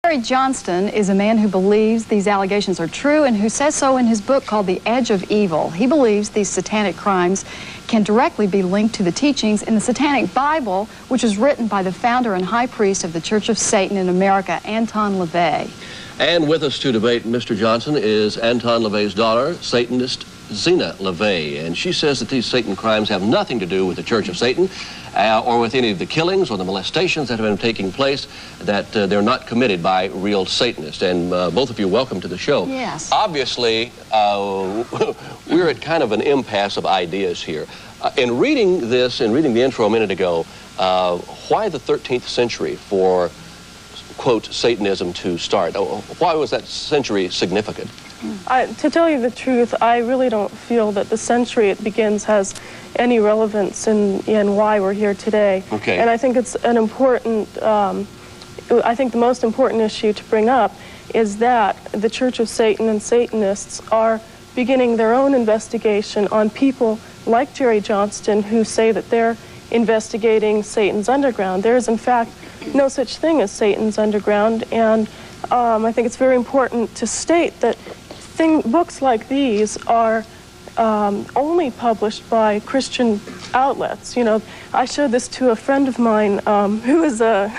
Jerry Johnston is a man who believes these allegations are true and who says so in his book called The Edge of Evil. He believes these satanic crimes can directly be linked to the teachings in the Satanic Bible, which was written by the founder and high priest of the Church of Satan in America, Anton LaVey. And with us to debate Mr. Johnson is Anton LaVey's daughter, Satanist Zeena LaVey. And she says that these Satan crimes have nothing to do with the Church of Satan or with any of the killings or the molestations that have been taking place, that they're not committed by real Satanists. And both of you, welcome to the show. Yes. Obviously, we're at kind of an impasse of ideas here. In reading this and reading the intro a minute ago, why the 13th century for, quote, Satanism to start? Why was that century significant? To tell you the truth, I really don't feel that the century it begins has any relevance in why we're here today. Okay. And I think it's an important, I think the most important issue to bring up is that the Church of Satan and Satanists are beginning their own investigation on people like Jerry Johnston who say that they're investigating Satan's underground. There is, in fact, no such thing as Satan's underground, and I think it's very important to state that books like these are only published by Christian outlets. You know, I showed this to a friend of mine who is a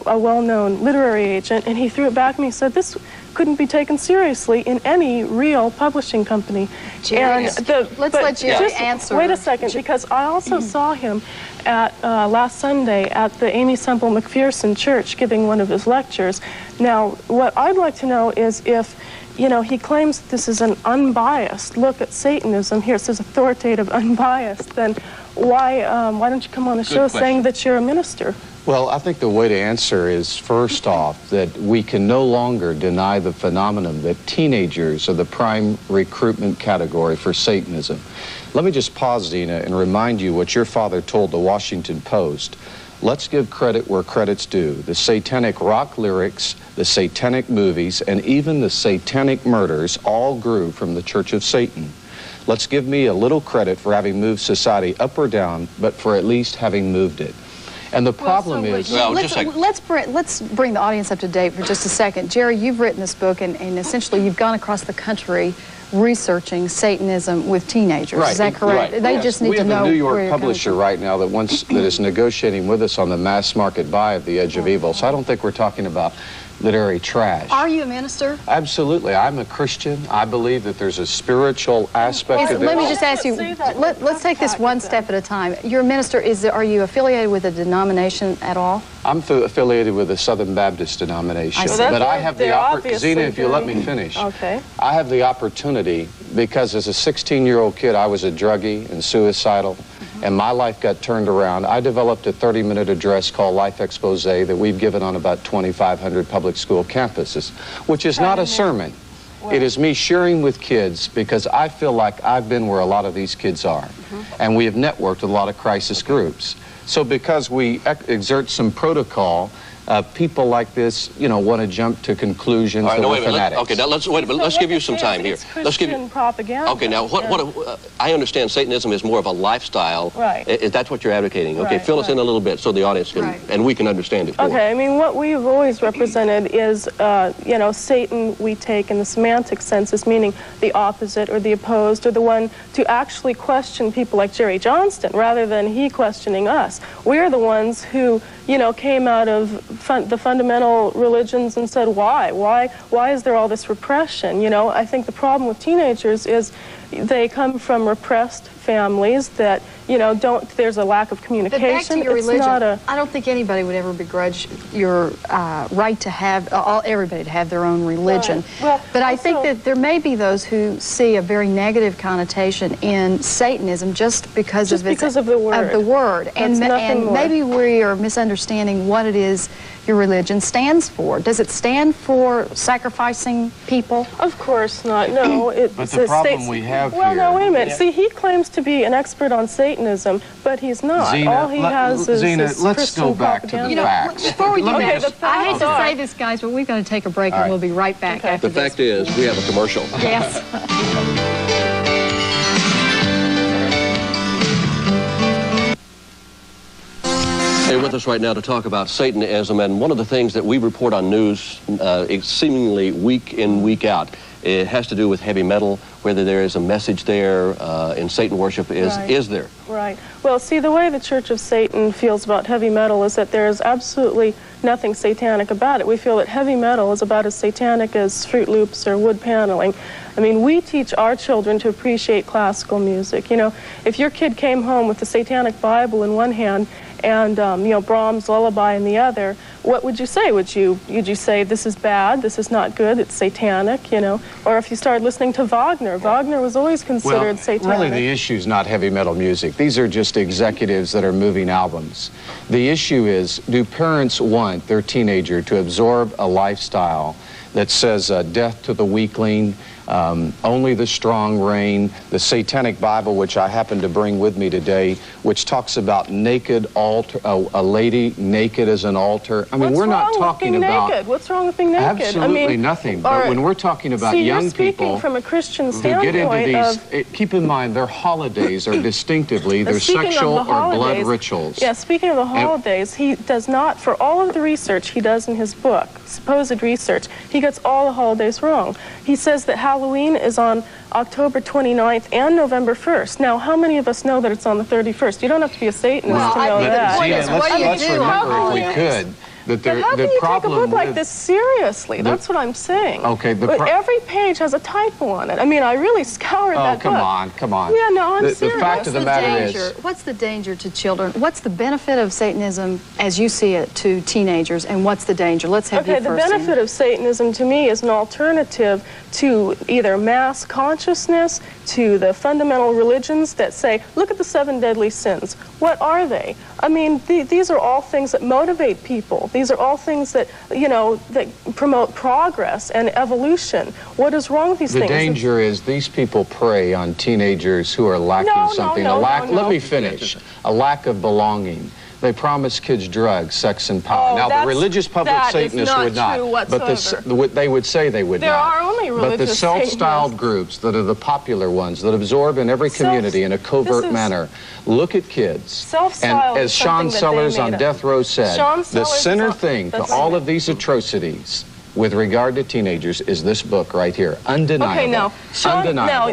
well-known literary agent, and he threw it back at me and said, this couldn't be taken seriously in any real publishing company. Jerry, let's let Jerry answer. Wait a second, because I also saw him at last Sunday at the Amy Semple McPherson Church giving one of his lectures. Now, what I'd like to know is if, you know, he claims that this is an unbiased look at Satanism. Here it says authoritative, unbiased. Then why don't you come on the show saying that you're a minister? Well, I think the way to answer is, first off, that we can no longer deny the phenomenon that teenagers are the prime recruitment category for Satanism. Let me just pause, Zeena, and remind you what your father told the Washington Post. Let's give credit where credit's due. The satanic rock lyrics, the satanic movies, and even the satanic murders all grew from the Church of Satan. Let's give me a little credit for having moved society up or down, but for at least having moved it. And the problem is... Let's bring the audience up to date for just a second. Jerry, you've written this book, and essentially you've gone across the country researching Satanism with teenagers. Right. Is that correct? Right. They just need to know. We have a New York publisher right now that is negotiating with us on the mass market buy of The Edge of Evil. So I don't think we're talking about literary trash. Are you a minister? Absolutely. I'm a Christian. I believe that there's a spiritual aspect of it. Let me just ask you, let's take this one step at a time. You're a minister. Are you affiliated with a denomination at all? I'm affiliated with the Southern Baptist denomination. But I have the opportunity, Zeena, if you let me finish. Okay. I have the opportunity because as a 16-year-old kid, I was a druggie and suicidal. And my life got turned around. I developed a 30-minute address called Life Expose that we've given on about 2,500 public school campuses, which is not a sermon. It is me sharing with kids because I feel like I've been where a lot of these kids are. And we have networked with a lot of crisis groups. So because we exert some protocol, people like this, you know, want to jump to conclusions that are fanatics. Okay, now let's wait a minute. Let's give you some time here. Let's give you propaganda. Okay, now I understand Satanism is more of a lifestyle. Right. That's what you're advocating. Okay, fill us in a little bit so the audience can and we can understand it. Okay, I mean, what we've always represented is, you know, Satan we take in the semantic sense as meaning the opposite or the opposed or the one to actually question people like Jerry Johnston rather than he questioning us. We're the ones who, you know, came out of the fundamental religions and said, why is there all this repression? You know, I think the problem with teenagers is they come from repressed families that, you know, there's a lack of communication. But back to your it's religion, not I don't think anybody would ever begrudge your right to have, everybody to have their own religion. Right. Well, but I think that there may be those who see a very negative connotation in Satanism just because of the word. And maybe we are misunderstanding what it is your religion stands for. Does it stand for sacrificing people? Of course not. No. But the problem we have here... Well, no, wait a minute. See, he claims to be an expert on Satanism, but he's not. Zeena, all he has is Zeena, let's Christian go back propaganda. to the facts. Before we do that, I hate to are... say this, guys, but we've got to take a break, and we'll be right back after this. The fact is, we have a commercial. Yes. Hey, with us right now to talk about Satanism, and one of the things that we report on news seemingly week in, week out, it has to do with heavy metal, whether there is a message there in Satan worship, is there? Right. Well, see, the way the Church of Satan feels about heavy metal is that there is absolutely nothing satanic about it. We feel that heavy metal is about as satanic as Fruit Loops or wood paneling. I mean, we teach our children to appreciate classical music. You know, if your kid came home with the Satanic Bible in one hand and, you know, Brahms' Lullaby in the other, what would you say? Would you say, this is bad, this is not good, it's satanic, you know? Or if you started listening to Wagner, Wagner was always considered satanic. Really, the issue is not heavy metal music. These are just executives that are moving albums. The issue is, do parents want their teenager to absorb a lifestyle that says death to the weakling, only the strong reign, the Satanic Bible, which I happen to bring with me today, which talks about naked altar, a lady naked as an altar. I mean, we're not talking about naked. What's wrong with being naked? Absolutely I mean, nothing. But when we're talking about young people from a Christian who get into these, keep in mind their holidays are distinctively their sexual or blood rituals. Yeah, speaking of the holidays, he does not, for all of the research he does in his book, supposed research, he gets all the holidays wrong. He says that Halloween is on October 29th and November 1st. Now, how many of us know that it's on the 31st? You don't have to be a Satanist to know that. Let's remember, if we could, that how can you take a book like this seriously? That's what I'm saying. Okay, but every page has a typo on it. I mean, I really scoured that book. Oh, come on. Yeah, no, I'm serious. The fact of the matter is... What's the danger to children? What's the benefit of Satanism, as you see it, to teenagers, and what's the danger? Let's have you first. Okay, the benefit of Satanism to me is an alternative to either mass consciousness, to the fundamental religions that say, look at the 7 deadly sins. What are they? I mean, these are all things that motivate people. These are all things that, you know, that promote progress and evolution. What is wrong with these things? The danger is these people prey on teenagers who are lacking something. Let me finish. A lack of belonging. They promise kids drugs, sex, and power. Now, the religious public Satanists would not, but they would say they would not. There are only religious But the self-styled groups that are the popular ones that absorb in every community in a covert manner, look at kids. And as Sean Sellers on death row said, the center thing to all of these atrocities with regard to teenagers is this book right here, undeniable. Okay, now,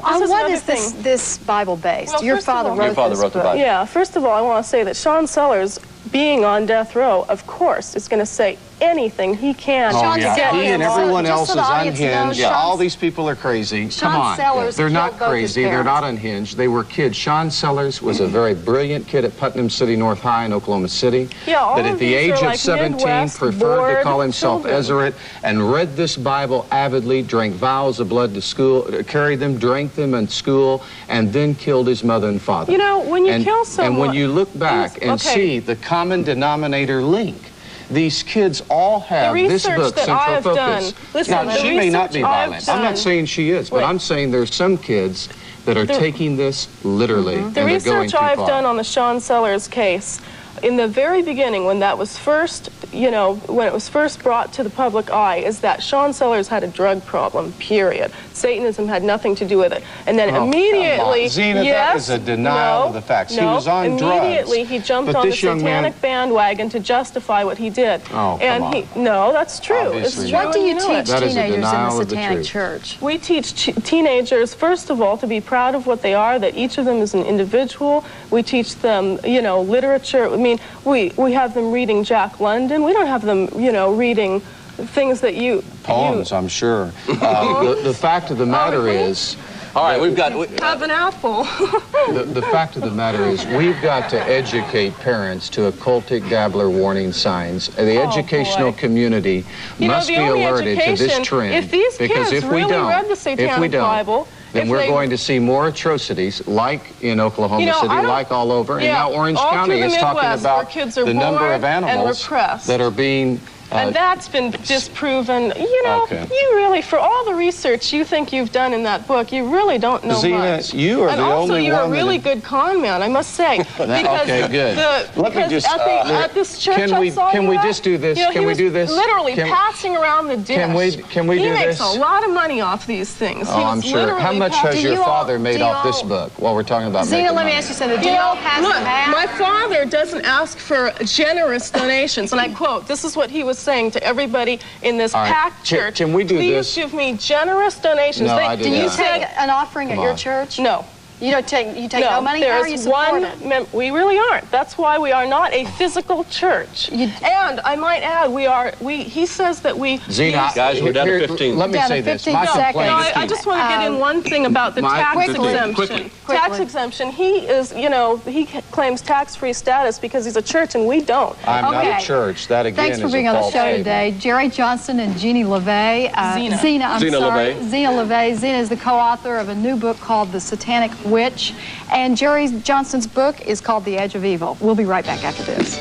on what is this Bible based? Well, your father wrote this book. Yeah, first of all, I want to say that Sean Sellers, being on death row, of course, is going to say anything he can to get he and everyone else is unhinged. All these people are crazy. Come on. They're not crazy. They're not unhinged. They were kids. Sean Sellers was a very brilliant kid at Putnam City North High in Oklahoma City. That at the age of 17 preferred to call himself Ezeret and read this Bible avidly, drank vials of blood to school, carried them, drank them in school, and then killed his mother and father. You know, when you kill someone... And when you look back and see the common denominator link, these kids all have this book, Central Focus. Now, she may not be violent. I'm not saying she is, but I'm saying there's some kids that are taking this literally. The research I've done on the Sean Sellers case, in the very beginning, when that was first, you know, when it was first brought to the public eye, is that Sean Sellers had a drug problem, period. Satanism had nothing to do with it. And then immediately, Zeena, that is a denial of the facts. He was on drugs. Immediately, he jumped on the satanic bandwagon to bandwagon what he did. No, that's true. It's true. What do you teach teenagers in the Satanic Church? We teach teenagers, first of all, to be proud of what they are, that each of them is an individual. We teach them, you know, literature. I mean, we have them reading Jack London. We don't have them, you know, reading things that Poems, I'm sure. The fact of the matter is... All right, we've got... Have an apple. The fact of the matter is we've got to educate parents to occultic dabbler warning signs. The educational community must be alerted to this trend. If these kids really read the Satanic Bible... then we're going to see more atrocities, like in Oklahoma City, like all over. And now Orange County is talking about the number of animals that are being And that's been disproven. You know, you really, for all the research you think you've done in that book, you really don't know Zeena, much. you are and the also, only you're one a really good con man, I must say. Because okay, good. Let me just, at this church can we just do this? You know, can we do this? Literally passing around the dish. Can we do this? He makes a lot of money off these things. Oh, I'm sure. How much has your father made off this book while we're talking about Zeena, let me ask you something. Do you all pass look, the hat? my father doesn't ask for generous donations, and I quote, this is what he was saying to everybody in this packed church. Can we do this? Please give me generous donations. No, do you take an offering at your church? No. You don't take, you take no money? How are you supported? We really aren't. That's why we are not a physical church. And I might add, he says that we... Zeena, guys, we're down to 15. Let me say this. My complaint I just want to get in one thing about the tax exemption. Quickly. Tax exemption, he is, you know, he claims tax-free status because he's a church and we don't. I'm not a church. That again Thanks for being on the show today. Jerry Johnson and Jeannie LaVey. Zeena LaVey. Zeena is the co-author of a new book called The Satanic Witch, and Jerry Johnson's book is called The Edge of Evil. We'll be right back after this.